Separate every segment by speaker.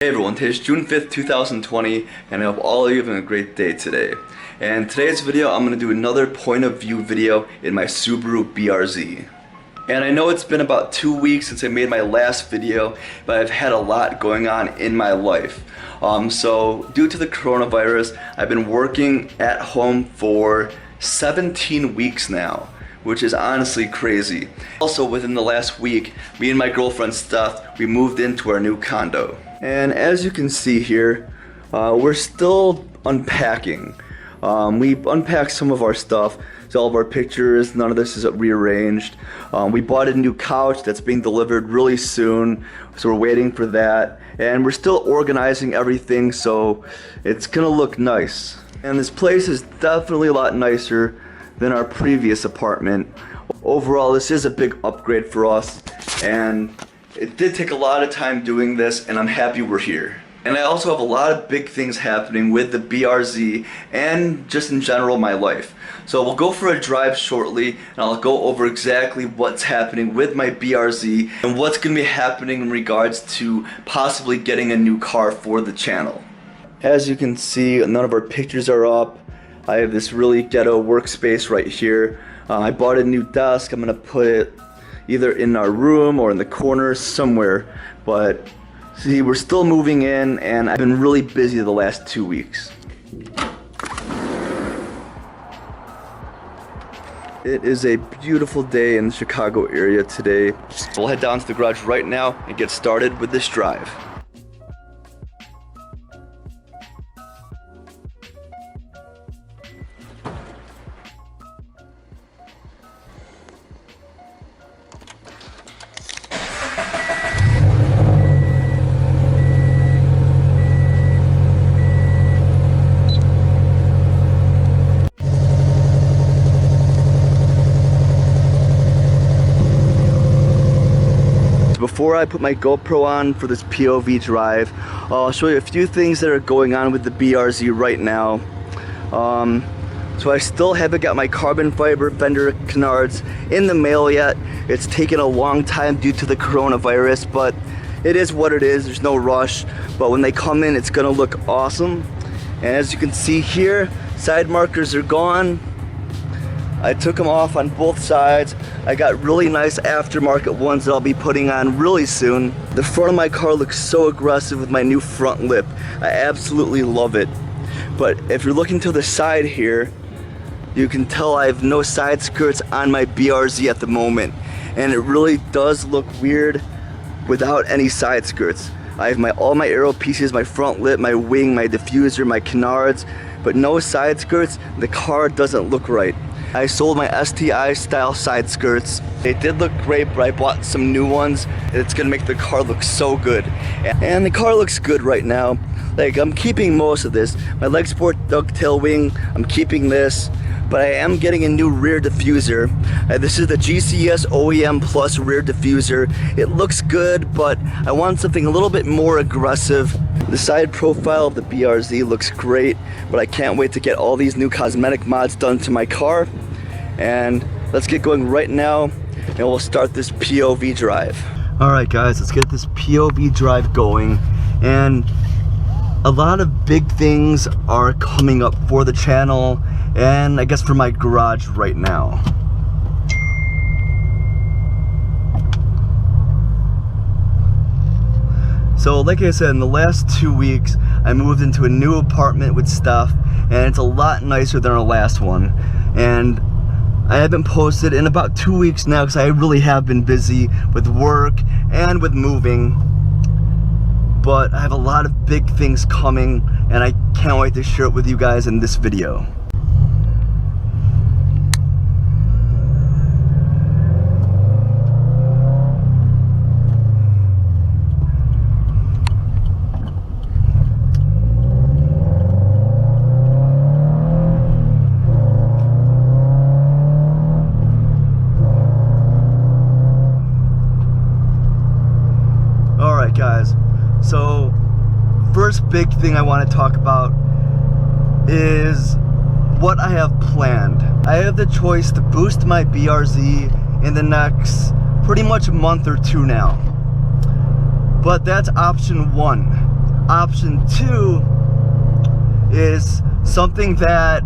Speaker 1: Hey everyone, today's June 5th, 2020, and I hope all of you are having a great day today. And today's video, I'm going to do another point of view video in my Subaru BRZ. And I know it's been about 2 weeks since I made my last video, but I've had a lot going on in my life. So due to the coronavirus, I've been working at home for 17 weeks now, which is honestly crazy. Also, within the last week, me and my girlfriend Steph, we moved into our new condo. And as you can see here, we're still unpacking. We unpacked some of our stuff, so all of our pictures, none of this is rearranged. We bought a new couch that's being delivered really soon, so we're waiting for that. And we're still organizing everything, so it's gonna look nice. And this place is definitely a lot nicer than our previous apartment. Overall, this is a big upgrade for us, and it did take a lot of time doing this, and I'm happy we're here. And I also have a lot of big things happening with the BRZ and just in general my life. So we'll go for a drive shortly, and I'll go over exactly what's happening with my BRZ and what's going to be happening in regards to possibly getting a new car for the channel. As you can see, none of our pictures are up. I have this really ghetto workspace right here. I bought a new desk. I'm going to put it either in our room or in the corner somewhere, but see, we're still moving in, and I've been really busy the last 2 weeks. It is a beautiful day in the Chicago area today, so we'll head down to the garage right now and get started with this drive. Before I put my GoPro on for this POV drive, I'll show you a few things that are going on with the BRZ right now. So I still haven't got my carbon fiber fender canards in the mail yet. It's taken a long time due to the coronavirus, but it is what it is. There's no rush, but when they come in, it's gonna look awesome. And as you can see here, side markers are gone. I took them off on both sides. I got really nice aftermarket ones that I'll be putting on really soon. The front of my car looks so aggressive with my new front lip. I absolutely love it. But if you're looking to the side here, you can tell I have no side skirts on my BRZ at the moment. And it really does look weird without any side skirts. I have all my aero pieces, my front lip, my wing, my diffuser, my canards, but no side skirts. The car doesn't look right. I sold my STI style side skirts. They did look great, but I bought some new ones. It's gonna make the car look so good. And the car looks good right now. Like, I'm keeping most of this. My leg sport ducktail wing, I'm keeping this, but I am getting a new rear diffuser. This is the GCS OEM Plus rear diffuser. It looks good, but I want something a little bit more aggressive. The side profile of the BRZ looks great, but I can't wait to get all these new cosmetic mods done to my car. And let's get going right now, and we'll start this POV drive. All right, guys, let's get this POV drive going. And a lot of big things are coming up for the channel, and I guess for my garage right now. So like I said, in the last 2 weeks, I moved into a new apartment with Steph, and it's a lot nicer than our last one. And I haven't posted in about 2 weeks now because I really have been busy with work and with moving. But I have a lot of big things coming, and I can't wait to share it with you guys in this video. Alright guys, so first big thing I want to talk about is what I have planned. I have the choice to boost my BRZ in the next pretty much a month or two now. But that's option one. option 2 is something that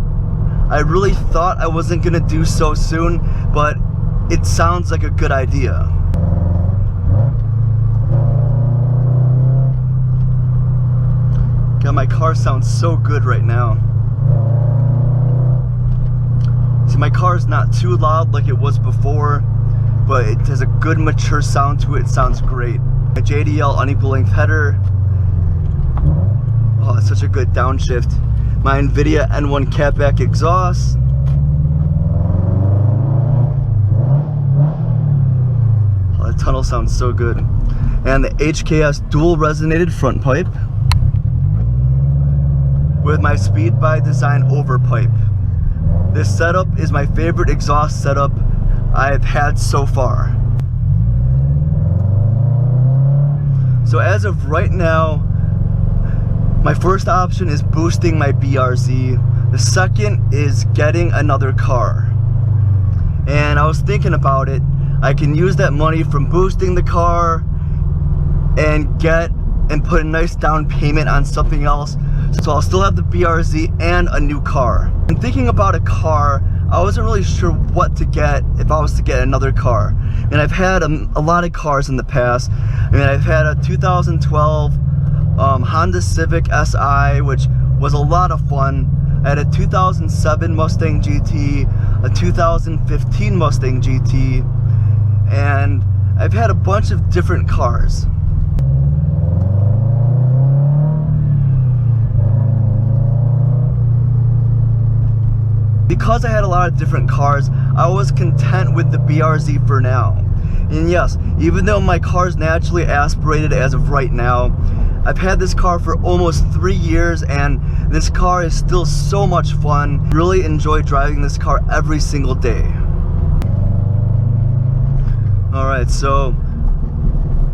Speaker 1: I really thought I wasn't gonna do so soon, but it sounds like a good idea. God, my car sounds so good right now. See, my car's not too loud like it was before, but it has a good mature sound to it. It sounds great. My JDL unequal length header. Oh, it's such a good downshift. My NVIDIA N1 catback exhaust. Oh, the tunnel sounds so good. And the HKS dual resonated front pipe with my Speed by Design overpipe. This setup is my favorite exhaust setup I've had so far. So as of right now, my first option is boosting my BRZ. The second is getting another car. And I was thinking about it. I can use that money from boosting the car and put a nice down payment on something else. So I'll still have the BRZ and a new car. And thinking about a car, I wasn't really sure what to get if I was to get another car. And I've had a lot of cars in the past. I mean, I've had a 2012 Honda Civic SI, which was a lot of fun. I had a 2007 Mustang GT, a 2015 Mustang GT, and I've had a bunch of different cars. Because I had a lot of different cars, I was content with the BRZ for now. And yes, even though my car's naturally aspirated as of right now, I've had this car for almost 3 years and this car is still so much fun. Really enjoy driving this car every single day. Alright, so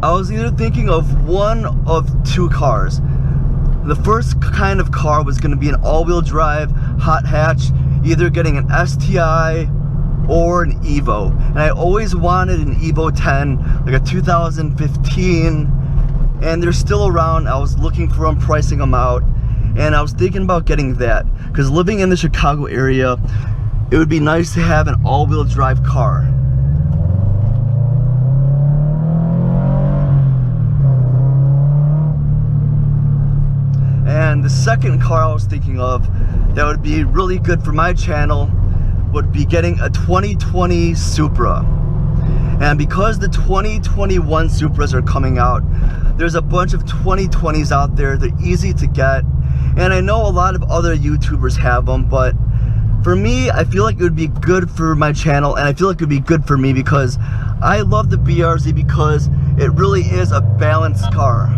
Speaker 1: I was either thinking of one of two cars. The first kind of car was going to be an all-wheel drive hot hatch, either getting an STI or an Evo. And I always wanted an Evo 10, like a 2015, and they're still around. I was looking for them, pricing them out, and I was thinking about getting that, because living in the Chicago area, it would be nice to have an all-wheel drive car. And the second car I was thinking of that would be really good for my channel would be getting a 2020 Supra. And because the 2021 Supras are coming out, there's a bunch of 2020s out there. They're easy to get, and I know a lot of other YouTubers have them, but for me, I feel like it would be good for my channel, and I feel like it would be good for me because I love the BRZ because it really is a balanced car.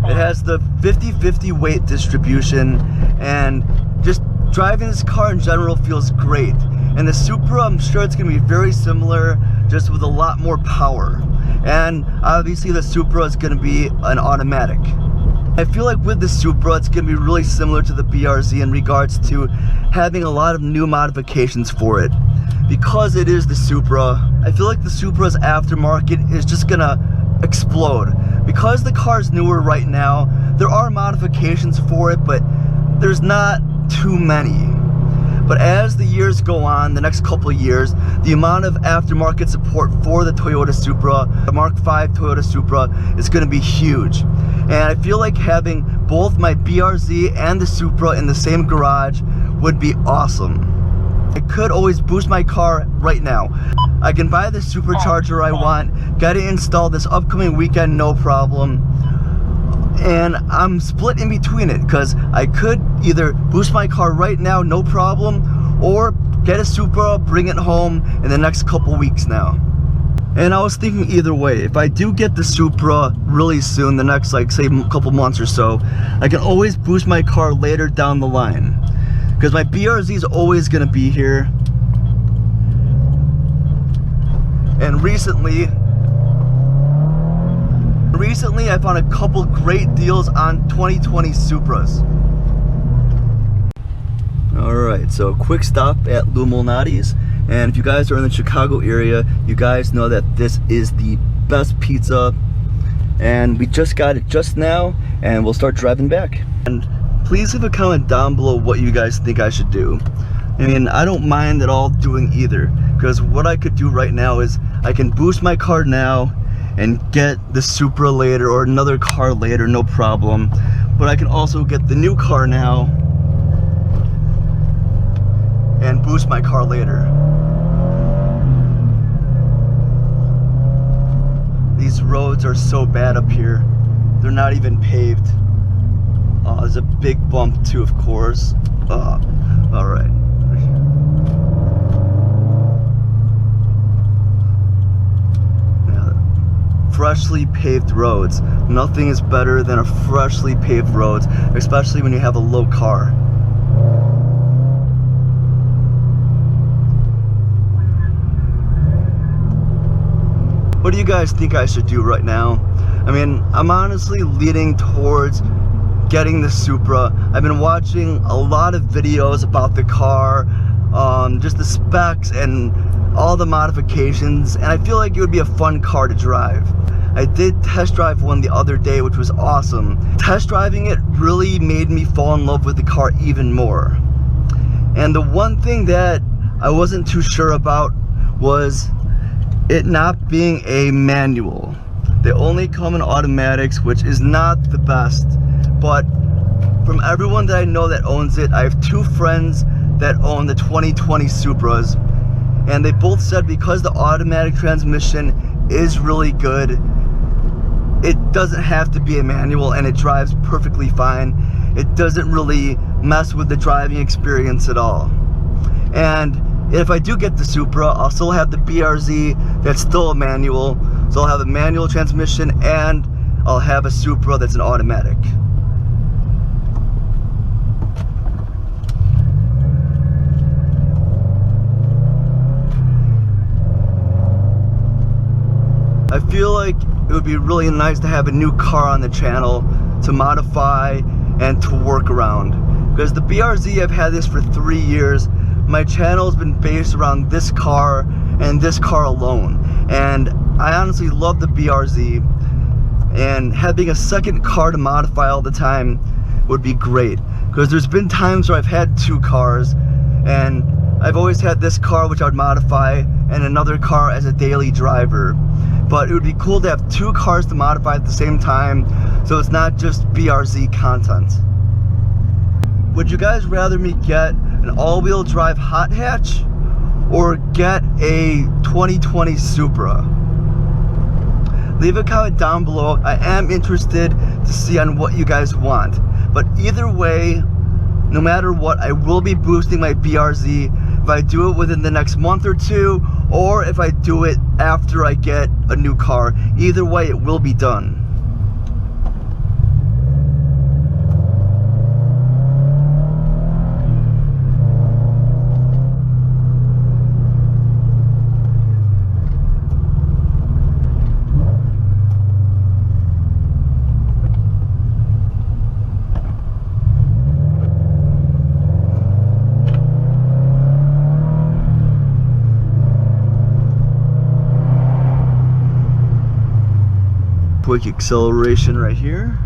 Speaker 1: It has the 50-50 weight distribution, and just driving this car in general feels great. And the Supra, I'm sure it's going to be very similar, just with a lot more power. And obviously the Supra is going to be an automatic. I feel like with the Supra, it's going to be really similar to the BRZ in regards to having a lot of new modifications for it. Because it is the Supra, I feel like the Supra's aftermarket is just going to explode. Because the car's newer right now, there are modifications for it, but there's not too many. But as the years go on, the next couple of years, the amount of aftermarket support for the Toyota Supra, the Mark V Toyota Supra, is going to be huge. And I feel like having both my BRZ and the Supra in the same garage would be awesome. I could always boost my car right now. I can buy the supercharger I want, get it installed this upcoming weekend, no problem. And I'm split in between it, because I could either boost my car right now, no problem, or get a Supra, bring it home in the next couple weeks now. And I was thinking either way, if I do get the Supra really soon, the next, like, say, couple months or so, I can always boost my car later down the line. Because my BRZ is always going to be here. And recently I found a couple great deals on 2020 Supras. Alright, so quick stop at Lou Malnati's. And if you guys are in the Chicago area, you guys know that this is the best pizza and we just got it just now, and we'll start driving back. And please leave a comment down below what you guys think I should do. I mean, I don't mind at all doing either, because what I could do right now is I can boost my car now and get the Supra later or another car later, no problem. But I can also get the new car now and boost my car later. These roads are so bad up here. They're not even paved. There's a big bump too, of course. All right. Freshly paved roads. Nothing is better than a freshly paved roads, especially when you have a low car. What do you guys think I should do right now? I mean, I'm honestly leaning towards getting the Supra. I've been watching a lot of videos about the car, just the specs and all the modifications, and I feel like it would be a fun car to drive. I did test drive one the other day, which was awesome. Test driving it really made me fall in love with the car even more. And the one thing that I wasn't too sure about was it not being a manual. They only come in automatics, which is not the best. But from everyone that I know that owns it, I have two friends that own the 2020 Supras, and they both said because the automatic transmission is really good, it doesn't have to be a manual and it drives perfectly fine. It doesn't really mess with the driving experience at all. And if I do get the Supra, I'll still have the BRZ that's still a manual. So I'll have a manual transmission and I'll have a Supra that's an automatic. I feel like it would be really nice to have a new car on the channel to modify and to work around. Because the BRZ, I've had this for 3 years. My channel has been based around this car and this car alone. And I honestly love the BRZ. And having a second car to modify all the time would be great. Because there's been times where I've had two cars, and I've always had this car which I would modify and another car as a daily driver. But it would be cool to have two cars to modify at the same time, so it's not just BRZ content. Would you guys rather me get an all-wheel drive hot hatch or get a 2020 Supra? Leave a comment down below. I am interested to see on what you guys want. But either way, no matter what, I will be boosting my BRZ if I do it within the next month or two, or if I do it after I get a new car. Either way, it will be done. Quick acceleration right here.